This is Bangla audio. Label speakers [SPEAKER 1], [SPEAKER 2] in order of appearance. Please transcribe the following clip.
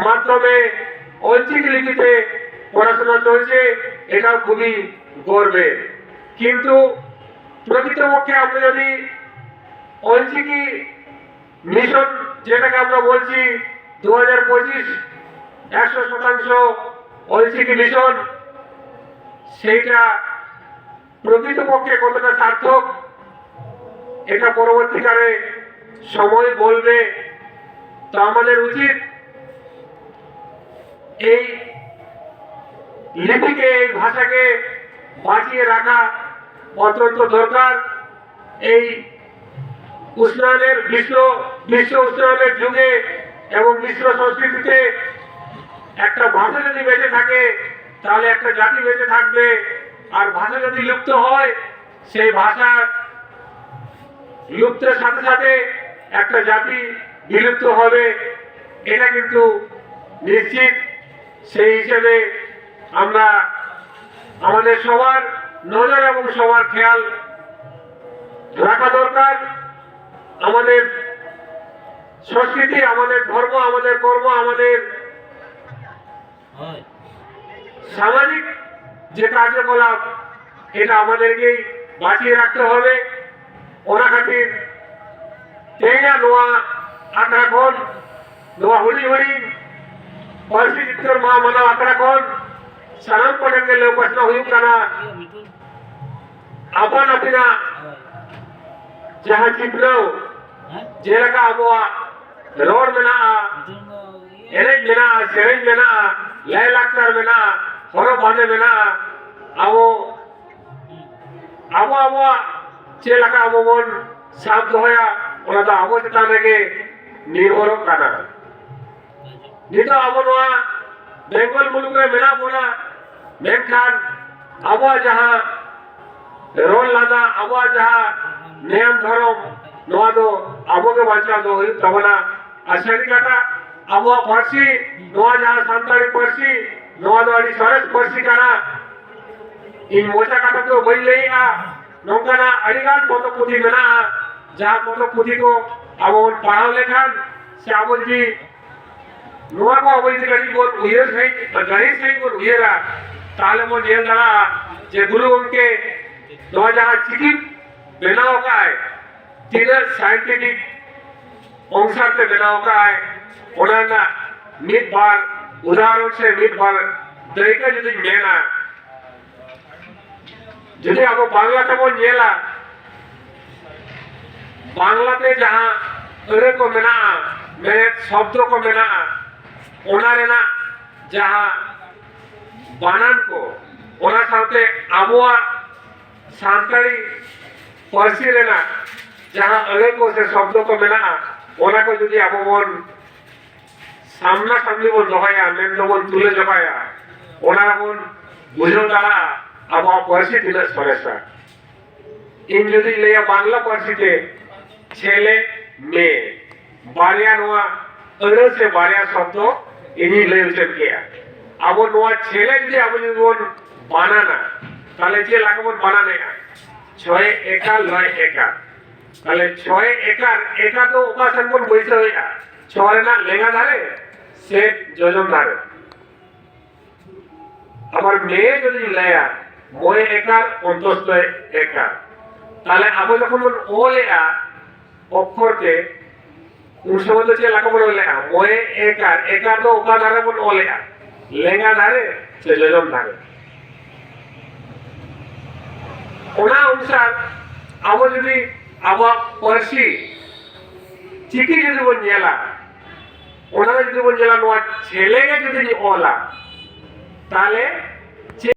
[SPEAKER 1] মাধ্যমে ঐচ্ছিক লিপিতে পড়াশোনা চলছে, এটাও খুবই গর্বের। কিন্তু প্রকৃতপক্ষে আমরা যদি ঐচ্ছিকী মিশন যেটাকে আমরা বলছি 2025 100% ঐচ্ছিকী মিশন, সেইটা প্রকৃতপক্ষে কতটা সার্থক এটা পরবর্তীকালে সময় বলবে। তো আমাদের উচিত এই লিপিকে, এই ভাষাকে বাঁচিয়ে রাখা অত্যন্ত দরকার। এই উষ্ণায়নের বিশ্ব উষ্ণায়নের যুগে এবং বিশ্ব সংস্কৃতিতে একটা ভাষা যদি বেঁচে থাকে তাহলে একটা জাতি বেঁচে থাকবে। আর ভাষা যদি লুপ্ত হয়, সেই ভাষা লুপ্তের সাথে সাথে একটা জাতি বিলুপ্ত হবে, এটা কিন্তু নিশ্চিত। সেই হিসেবে আমরা আমাদের সবার নজর এবং সবার খেয়াল রাখা দরকার। আমাদের সংস্কৃতি, আমাদের ধর্ম, আমাদের কর্ম, আমাদের সামাজিক যে কার্যকলাপ, এটা আমাদেরকেই বাঁচিয়ে রাখতে হবে। ওনা খাতির তেইনা নোয়া আখড়া খন নোয়া হুড়ি হুড়ি পার্সি চিত্তর মা মানা আখড়া খন সানাম পটenge লেউপাসনা হুᱭᱩᱜ ᱠᱟᱱᱟ ᱟᱯᱟᱱ ᱟᱹᱯᱤᱱᱟᱜ ᱡᱟᱦᱟᱸ ᱪᱤᱯᱞᱟᱹᱣ ᱡᱮᱞᱮᱠᱟ ᱟᱵᱚᱣᱟᱜ ᱨᱚᱲ ᱢᱮᱱᱟᱜᱼᱟ, ᱮᱱᱮᱡ ᱢᱮᱱᱟᱜᱼᱟ, ᱥᱮᱨᱮᱧ ᱢᱮᱱᱟᱜᱼᱟ, ᱞᱟᱭᱼᱞᱟᱠᱪᱟᱨ ᱢᱮᱱᱟᱜᱼᱟ, ᱦᱚᱨᱚᱜ ᱵᱟᱸᱫᱮ ᱢᱮᱱᱟᱜᱼᱟ। ᱟᱵᱚᱣᱟᱜ ᱪᱮᱫ ᱞᱮᱠᱟ ᱟᱵᱚ ᱵᱚᱱ ᱥᱟᱵ ᱫᱚᱦᱚᱭᱟ ᱚᱱᱟ ᱫᱚ ᱟᱵᱚ ᱪᱮᱛᱟᱱ ᱨᱮᱜᱮ ᱱᱤᱨᱵᱷᱚᱨᱚᱜ ᱠᱟᱱᱟ। ᱱᱤᱛᱚᱜ ᱟᱵᱚ ᱱᱚᱣᱟ বেঙ্গল মুলুক রে মেনা বোনা, মেনখান আবহাওয়া যাহা রোল লাদা, আবহাওয়া যাহা নিয়ম ধরম, নোয়া দো আবহাওয়া বাঁচা দো হুᱭᱩᱜ ᱛᱟᱵᱚᱱᱟ। আর সারি কাটা আবহাওয়া পার্সি, নোয়া যাহা সান্তাড়ি পার্সি, নোয়া দো আᱹᱰᱤ সরস পার্সি কানা। ᱤᱧ ᱢᱚᱪᱟ ᱠᱟᱛᱷᱟ ᱫᱚ ᱵᱟᱹᱧ ᱞᱟᱹᱭᱮᱜᱼᱟ, ᱱᱚᱝᱠᱟᱱᱟᱜ ᱟᱹᱰᱤᱜᱟᱱ ᱯᱚᱛᱚᱵ ᱯᱩᱛᱷᱤ ᱢᱮᱱᱟᱜᱼᱟ, ᱡᱟᱦᱟᱸ ᱯᱚᱛᱚᱵ ᱯᱩᱛᱷᱤ ᱠᱚ ᱟᱵᱚ ᱵᱚᱱ ᱯᱟᱲᱦᱟᱣ ᱞᱮᱠᱷᱟᱱ ᱥᱮ ᱟᱵᱚ ᱡᱩᱫᱤ ᱱᱚᱣᱟ ᱠᱚ ᱟᱵᱚ ᱡᱩᱫᱤ ᱠᱟᱹᱴᱤᱡ ᱵᱚᱱ ᱩᱭᱦᱟᱹᱨ ᱥᱟᱺᱦᱤᱡ ᱵᱚᱱ ᱩᱭᱦᱟᱹᱨᱟ, তাহলে ᱵᱚᱱ ᱧᱮᱞ ᱫᱟᱲᱮᱭᱟᱜᱼᱟ ᱡᱮ ᱜᱩᱨᱩ ᱜᱚᱢᱠᱮ ᱱᱚᱣᱟ ᱡᱟᱦᱟᱸ ᱪᱤᱠᱤ ᱵᱮᱱᱟᱣ ᱟᱠᱟᱜᱼᱟᱭ, ᱛᱤᱱᱟᱹᱜ ᱥᱟᱭᱮᱱᱴᱤᱯᱷᱤᱠ ᱚᱝᱥᱟᱨᱛᱮ ᱵᱮᱱᱟᱣ ᱟᱠᱟᱜᱼᱟᱭ, ᱚᱱᱟ ᱨᱮᱱᱟᱜ ᱢᱤᱫ ᱵᱟᱨ উদাহরণ সে মিট বার দায়িকা যদি মেনা, যদি আবো বাংলাতে বন নেলা, বাংলাতে যাহা ᱟᱹᱲᱟᱹ ᱠᱚ ᱢᱮᱱᱟᱜᱼᱟ, ᱢᱮᱱᱮᱫ শব্দ ᱠᱚ ᱢᱮᱱᱟᱜᱼᱟ, ᱚᱱᱟ ᱨᱮᱱᱟᱜ ᱡᱟᱦᱟᱸ বানান ᱠᱚ, ᱚᱱᱟ ᱥᱟᱶᱛᱮ ᱟᱵᱚᱣᱟᱜ ᱥᱟᱱᱛᱟᱲᱤ ᱯᱟᱹᱨᱥᱤ ᱨᱮᱱᱟᱜ ᱡᱟᱦᱟᱸ ᱟᱹᱲᱟᱹ ᱠᱚ ᱥᱮ শব্দ ᱠᱚ ᱢᱮᱱᱟᱜᱼᱟ, ᱚᱱᱟ ᱠᱚ ᱡᱩᱫᱤ ᱟᱵᱚ ᱵᱚᱱ সামনা সামনি বন দহয়া, মেনᱫᱚ ᱵᱚᱱ তুলে জোগায়া, ᱚᱱᱟ ᱵᱚᱱ বুঝাও দাঁড়াᱜᱼᱟ ᱟᱵᱚᱣᱟᱜ ᱯᱟᱹᱨᱥᱤ ᱛᱤᱱᱟᱹᱜ ᱥᱚᱨᱮᱥᱟ। ᱤᱧ ᱡᱩᱫᱤᱧ ᱞᱟᱹᱭᱟ ᱵᱟᱝᱞᱟ ᱯᱟᱹᱨᱥᱤᱛᱮ ছেলে মেয়ে বারিয়া নোয়া ᱟᱹᱲᱟᱹ ᱥᱮ ᱵᱟᱨᱭᱟ শব্দ ᱤᱧᱤᱧ ᱞᱟᱹᱭ ᱩᱪᱟᱹᱲ ᱠᱮᱜᱼᱟ। ᱟᱵᱚ ᱱᱚᱣᱟ ছেলে যদি ᱟᱵᱚ ᱡᱩᱫᱤ ᱵᱚᱱ বানানা, তাহলে ᱪᱮᱫ ᱞᱮᱠᱟ ᱵᱚᱱ বানানেগা, 6 একা 9 একা, তাহলে 6 একার একা তো ওকা সেন বন বৈসাওয়া, 6 রেনাᱜ লেঙ্গা ধারে সে যোজন ধারে। আবার মেয়ে যদি লেয়া 9 একার 29 একা, তাহলে আবো যখন বন ওলেয়া অক্ষরকে উন সময় তো চেয়ে লেখা বলে লেখা 9 একার একা তো ওকা ধারে বন ওলেয়া, লেঙ্গা ধারে সে যোজন ধারে। ওনা অনুসার আবো যদি আবহাওয়া পার্সি চিকি যদি বন নেলা, ওনা যদি বন নেলা নোয়া ছেলেকে যদি ওলা, তাহলে